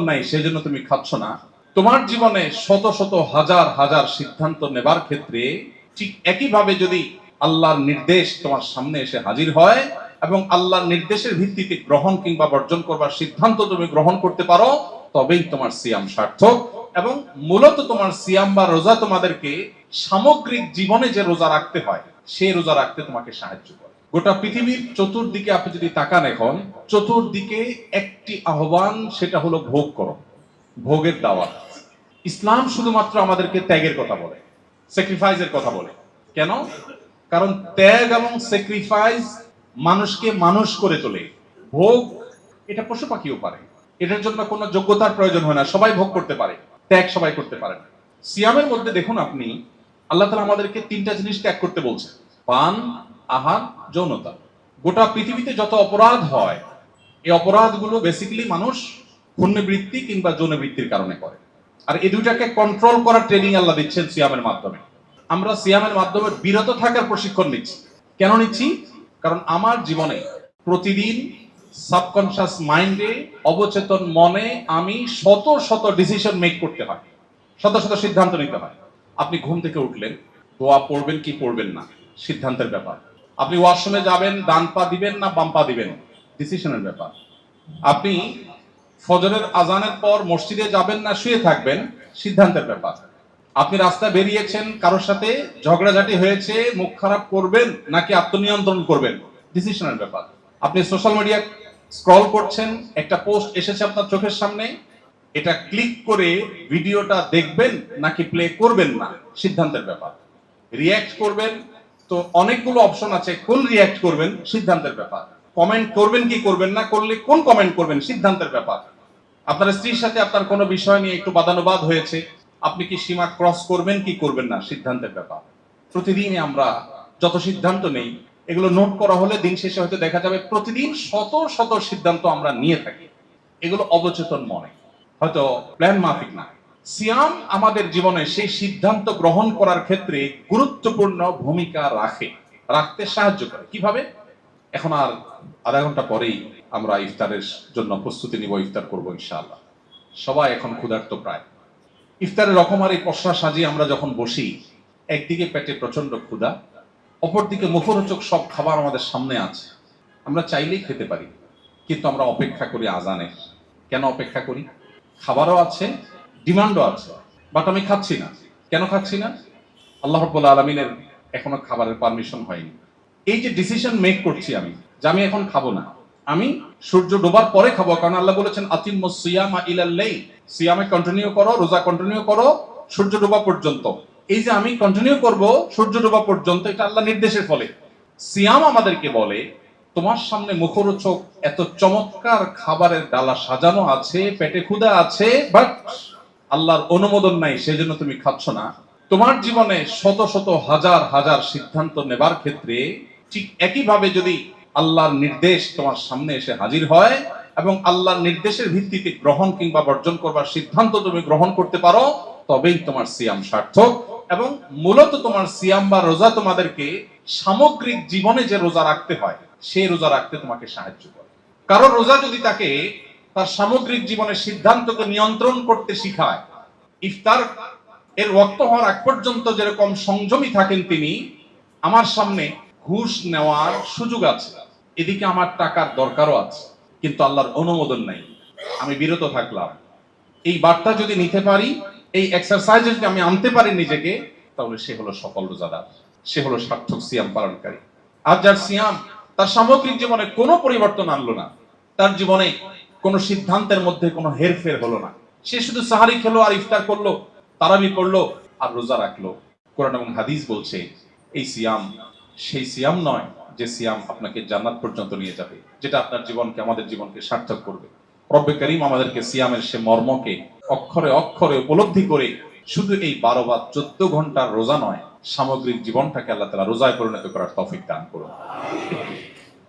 নাই সেজন্য তুমি খাচ্ছ না। তোমার জীবনে শত শত হাজার হাজার সিদ্ধান্ত নেবার ক্ষেত্রে ঠিক একইভাবে যদি আল্লাহর নির্দেশ তোমার সামনে এসে হাজির হয় এবং আল্লাহর নির্দেশের ভিত্তিতে গ্রহণ কিংবা বর্জন করবার সিদ্ধান্ত তুমি গ্রহণ করতে পারো, তবেই তোমার সিয়াম সার্থক। এবং মূলত তোমার সিয়াম বা রোজা তোমাদেরকে সামগ্রিক জীবনে যে রোজা রাখতে হয় সেই রোজা রাখতে তোমাকে সাহায্য করে। গোটা পৃথিবীর চতুর্দিকে আপনি যদি তাকান, এখন চতুর্দিকে একটি আহ্বান, সেটা হলো ভোগ করো, ভোগের দাওয়াত। ইসলাম শুধুমাত্র আমাদেরকে ত্যাগের কথা বলে, স্যাক্রিফাইসের কথা বলে। কেন? কারণ ত্যাগ এবং স্যাক্রিফাইস মানুষকে মানুষ করে তোলে। ভোগ এটা পশু পাখিও পারে, এটার জন্য কোনো যোগ্যতার প্রয়োজন হয় না, সবাই ভোগ করতে পারে। ত্যাগ সবাই করতে পারে না। সিয়ামের মধ্যে দেখুন আপনি, আল্লাহ তাআলা আমাদেরকে তিনটা জিনিস ত্যাগ করতে বলছেন: পান, আহার, যৌনতা। গোটা পৃথিবীতে যত অপরাধ হয়, এই অপরাধগুলো বেসিক্যালি মানুষ পুণ্যবৃত্তি কিংবা যৌনবৃত্তির কারণে করে। আর এই দুইটাকে কন্ট্রোল করার ট্রেনিং আল্লাহ দিচ্ছেন সিয়ামের মাধ্যমে। আমরা সিয়ামের মাধ্যমে বিরত থাকার প্রশিক্ষণ নিচ্ছি। কেন নিচ্ছি? কারণ আমার জীবনে প্রতিদিন সাবকনশিয়াস মাইন্ডে, অবচেতন মনে আমি শত শত ডিসিশন মেক করতে হয়, শত শত সিদ্ধান্ত নিতে হয়। আপনি ঘুম থেকে উঠলেন, দোয়া পড়বেন কি পড়বেন না, সিদ্ধান্তের ব্যাপার। আপনি ওয়াশরুমে যাবেন, ডান পা দিবেন না বাম পা দিবেন, ডিসিশনের ব্যাপার। আপনি ফজরের আজানের পর মসজিদে যাবেন না শুয়ে থাকবেন, সিদ্ধান্তের ব্যাপার। আপনি রাস্তায় বেরিয়েছেন, কারোর সাথে ঝগড়াঝাটি হয়েছে, মুখ খারাপ করবেন নাকি আত্মনিয়ন্ত্রণ করবেন, ডিসিশনের ব্যাপার। আপনি সোশ্যাল মিডিয়া স্ক্রল করছেন, একটা পোস্ট এসেছে আপনার চোখের সামনে, এটা ক্লিক করে ভিডিওটা দেখবেন নাকি প্লে করবেন না, সিদ্ধান্তের ব্যাপার। রিয়্যাক্ট করবেন, তো অনেকগুলো অপশন আছে, কোন রিয়্যাক্ট করবেন, সিদ্ধান্তের ব্যাপার। কমেন্ট করবেন কি করবেন না, করলে কোন কমেন্ট করবেন, সিদ্ধান্তের ব্যাপার। আপনার স্ত্রীর সাথে আপনার কোনো বিষয় নিয়ে একটু বাদানুবাদ হয়েছে, আপনি কি সীমা ক্রস করবেন কি করবেন না, সিদ্ধান্তের ব্যাপার। প্রতিদিনই আমরা যত সিদ্ধান্ত নেই, এগুলো নোট করা হলে দিন শেষে হয়তো দেখা যাবে প্রতিদিন শত শত সিদ্ধান্ত আমরা নিয়ে থাকি। এগুলো অবচেতন মনে, হয়তো প্ল্যান মাফিক না। সিয়াম আমাদের জীবনে সেই সিদ্ধান্ত গ্রহণ করার ক্ষেত্রে গুরুত্বপূর্ণ ভূমিকা রাখতে সাহায্য করে। কিভাবে? এখন আর আধা ঘন্টা পরেই আমরা ইফতারের জন্য প্রস্তুতি নিব, ইফতার করবো ইনশাআল্লাহ। সবাই এখন ক্ষুধার্ত প্রায়। ইফতারের রকমারি পসরা সাজিয়ে আমরা যখন বসি, একদিকে পেটে প্রচন্ড ক্ষুধা, অপরদিকে মুখরোচক সব খাবার আমাদের সামনে আছে, আমরা চাইলেই খেতে পারি, কিন্তু আমরা অপেক্ষা করি আজানের। কেন অপেক্ষা করি? খাবারও আছে, ডিমান্ডও আছে, বাট আমি খাচ্ছি না। কেন খাচ্ছি না? আল্লাহ রাব্বুল আলামিনের এখনো খাবারের পারমিশন হয়নি। এই যে ডিসিশন মেক করছি আমি, যে আমি এখন খাবো না, আমি সূর্য ডোবার পরে খাবো, কারণ আল্লাহ বলেছেন আতিম্মুস সিয়ামা ইলাল লাইল, সিয়ামে কন্টিনিউ করো, রোজা কন্টিনিউ করো সূর্য ডোবা পর্যন্ত। এই যে আমি কন্টিনিউ করব সূর্য ডোবা পর্যন্ত, এটা আল্লাহ নির্দেশের ফলে। সিয়াম আমাদেরকে বলে, তোমার সামনে মুখরোচক এত চমৎকার খাবারের ডালা সাজানো আছে, পেটে ক্ষুধা আছে, বাট আল্লাহর অনুমোদন নাই সেজন্য তুমি খাচ্ছ না। তোমার জীবনে শত শত হাজার হাজার সিদ্ধান্ত নেবার ক্ষেত্রে ঠিক একইভাবে যদি আল্লাহর নির্দেশ তোমার সামনে এসে হাজির হয় এবং আল্লাহর নির্দেশের ভিত্তিতে গ্রহণ কিংবা বর্জন করবার সিদ্ধান্ত তুমি গ্রহণ করতে পারো, তবেই তোমার সিয়াম সার্থক। এবং মূলত তোমার সিয়াম বা রোজা তোমাদেরকে সামগ্রিক জীবনে যে রোজা রাখতে হয় সেই রোজা রাখতে তোমাকে সাহায্য করে। কারণ রোজা যদি তাকে তার সামগ্রিক জীবনের সিদ্ধান্তকে নিয়ন্ত্রণ করতে শিখায়, ইফতার এর ওয়াক্ত হওয়ার আগ পর্যন্ত যেরকম সংযমী থাকেন তিনি, আমার সামনে ঘুষ নেওয়ার সুযোগ আছে, এদিকে আমার টাকার দরকারও আছে, কিন্তু আল্লাহর অনুমোদন নাই, আমি বিরত থাকলাম। এই বার্তা যদি নিতে পারি, এই এক্সারসাইজ যদি আমি আনতে পারি নিজেকে, তাহলে সে হলো সফল রোজাদার, সে হলো সার্থক সিয়াম পালনকারী। আর যার সিয়াম তার সামগ্রিক জীবনে কোনো পরিবর্তন আনলো না, তার জীবনে কোনো সিদ্ধান্তের মধ্যে কোনো হেরফের হলো না, সে শুধু সাহারি খেলো আর ইফতার করলো, তারাবি পড়লো আর রোজা রাখলো, কোরআন এবং হাদিস বলছে এই সিয়াম সেই সিয়াম নয় যে সিয়াম আপনাকে জান্নাত পর্যন্ত নিয়ে যাবে, যেটা আপনার জীবনকে, আমাদের জীবনকে সার্থক করবে। রব্বে করিম আমাদেরকে সিয়ামের সে মর্মকে অক্ষরে অক্ষরে উপলব্ধি করে শুধু এই 12 বা 14 ঘন্টার রোজা নয়, সামগ্রিক জীবনটাকে আল্লাহ তাআলা রোজায় পরিণত করার তৌফিক দান করুন।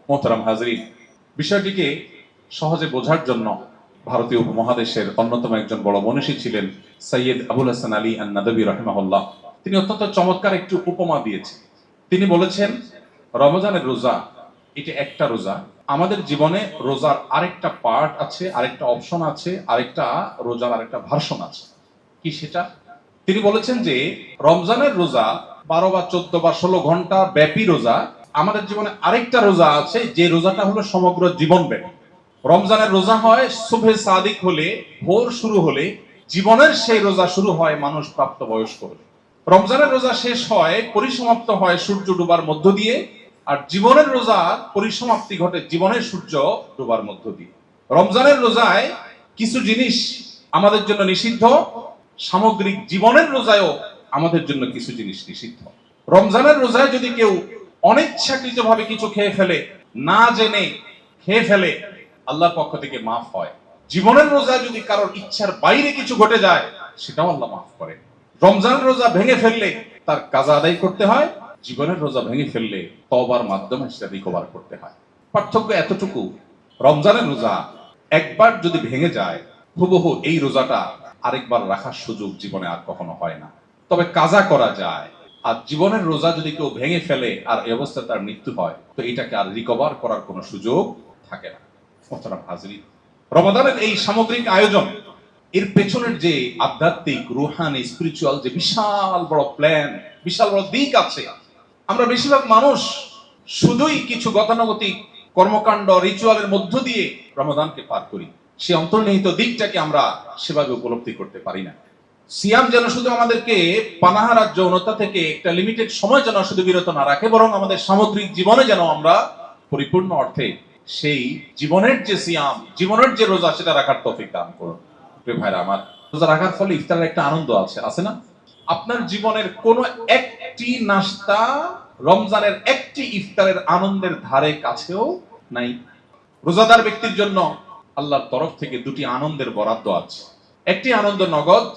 মোহতারাম হাজরিন, বিষয়টিকে সহজে বোঝার জন্য ভারতীয় উপমহাদেশের অন্যতম একজন বড় মনীষী ছিলেন সৈয়দ আবুল হাসান আলী আন-নাদবী রাহিমাহুল্লাহ। তিনি অত্যন্ত চমৎকার একটি উপমা দিয়েছেন। তিনি বলেছেন, রমজানের রোজা এটা একটা রোজা, আমাদের জীবনে রোজার আরেকটা পার্ট আছে, আরেকটা অপশন আছে, আরেকটা রোজার আরেকটা ভার্সন আছে। কি সেটা? তিনি বলেছেন যে রমজানের রোজা 12 বা 14 বা 16 ঘন্টা ব্যাপী রোজা। আমাদের জীবনে আরেকটা রোজা আছে, যে রোজাটা হলো সমগ্র জীবন ব্যাপী। রমজানের রোজা হয় সুবহে সাদিক হলে, ভোর শুরু হলে। জীবনের সেই রোজা শুরু হয় মানুষ প্রাপ্তবয়স্ক হলে। রমজানের রোজা শেষ হয়, পরিসমাপ্ত হয় সূর্য ডুবার মধ্য দিয়ে। আর জীবনের রোজা পরিসমাপ্তি ঘটে জীবনের সূর্য ডুবার মধ্য দিয়ে। রমজানের রোজায় কিছু জিনিস আমাদের জন্য নিষিদ্ধ, সামগ্রিক জীবনের রোজায়ও আমাদের জন্য কিছু জিনিস নিষিদ্ধ। রমজানের রোজায় যদি কেউ অনিচ্ছাকৃতভাবে কিছু খেয়ে ফেলে, না জেনে খেয়ে ফেলে, আল্লাহর পক্ষ থেকে মাফ হয়। জীবনের রোজায় যদি কারোর ইচ্ছার বাইরে কিছু ঘটে যায়, সেটাও আল্লাহ মাফ করে। রমজানের রোজা ভেঙে ফেললে তার কাজা আদায় করতে হয়, জীবনের রোজা ভেঙে ফেললে তওবার মাধ্যমে সেটা রিকভার করতে হয়। পার্থক্য এতটুকু, রমজানের রোজা একবার যদি ভেঙে যায়, হুবহু এই রোজাটা আরেকবার রাখার সুযোগ জীবনে আর কখনো হয় না। তবে কাজা করা যায়। আর জীবনের রোজা যদি কেউ ভেঙে ফেলে আর এই অবস্থায় তার মৃত্যু হয়, তো এটাকে আর রিকভার করার কোনো সুযোগ থাকে না। মোহতারাম হাজরিন, রমাদানের এই সামগ্রিক আয়োজন, এর পেছনের যে আধ্যাত্মিক, রুহানি, স্পিরিচুয়াল যে বিশাল বড় প্ল্যান, বিশাল বড় দিক আছে, আমরা বেশিরভাগ মানুষ শুধুই কিছু গতানুগতিক কর্মকাণ্ড, রিচুয়ালের মধ্য দিয়ে রমাদানকে পার করি। সেই অন্তর্নিহিত দিকটাকে আমরা সেভাবে উপলব্ধি করতে পারি না। সিয়াম যেন শুধু আমাদেরকে পানাহার আর যৌনতা থেকে একটা লিমিটেড সময় যেন শুধু বিরত না রাখে, বরং আমাদের সামগ্রিক জীবনে যেন আমরা পরিপূর্ণ অর্থে সেই জীবনের যে সিয়াম, জীবনের যে রোজা, সেটা রাখার তৌফিক দান করুন। প্রিয় ভাইরা আমার, রোজা রাখার ফলে ইফতারের একটা আনন্দ আছে না? আপনার জীবনের কোন একটি নাস্তা রমজানের একটি ইফতারের আনন্দের ধারে কাছেও নাই। রোজাদার ব্যক্তির জন্য আল্লাহর তরফ থেকে দুটি আনন্দের বরাদ্দ আছে। একটি আনন্দ নগদ,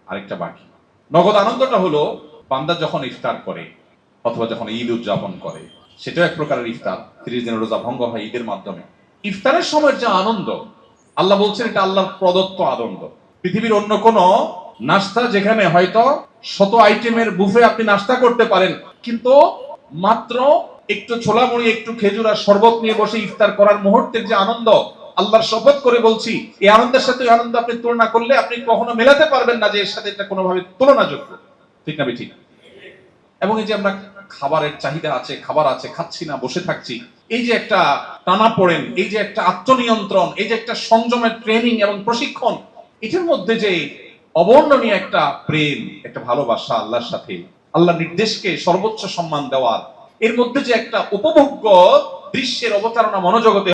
আরেকটা বাকি। নগদ আনন্দটা হলো বান্দা যখন ইফতার করে অথবা যখন ঈদ উদযাপন করে, সেটাও এক প্রকারের ইফতার। 30 দিনের রোজা ভঙ্গ হয় ঈদের মাধ্যমে। ইফতারের সময় যে আনন্দ, আল্লাহ বলছেন এটা আল্লাহর প্রদত্ত আনন্দ। পৃথিবীর অন্য কোন নাস্তা, যেখানে হয়তো 100 আইটেমের বুফে আপনি নাস্তা করতে পারেন, কিন্তু মাত্র একটু ছোলা মুড়ি, একটু খেজুর আর শরবত নিয়ে বসে ইফতার করার মুহূর্তের যে আনন্দ, আল্লাহর শপথ করে বলছি, এই আনন্দের সাথে ওই আনন্দ আপনি তুলনা করলে আপনি কখনো মেলাতে পারবেন না যে এর সাথে এটা কোনোভাবে তুলনাযোগ্য। ঠিক না ঠিক? এবং এই যে আমরা খাবারের চাহিদা আছে, খাবার আছে, খাচ্ছি না, বসে থাকছি, এই যে একটা টানাপোড়েন, এই যে একটা আত্মনিয়ন্ত্রণ, এই যে একটা সংযমের ট্রেনিং এবং প্রশিক্ষণ, এটার মধ্যে যে অবর্ণনীয় একটা প্রেম, একটা ভালোবাসা আল্লাহর সাথে, আল্লাহর নির্দেশকে সর্বোচ্চ সম্মান দেওয়ার, এর মধ্যে যে একটা উপভোগ্য দৃশ্যের অবতারণা মনোজগতে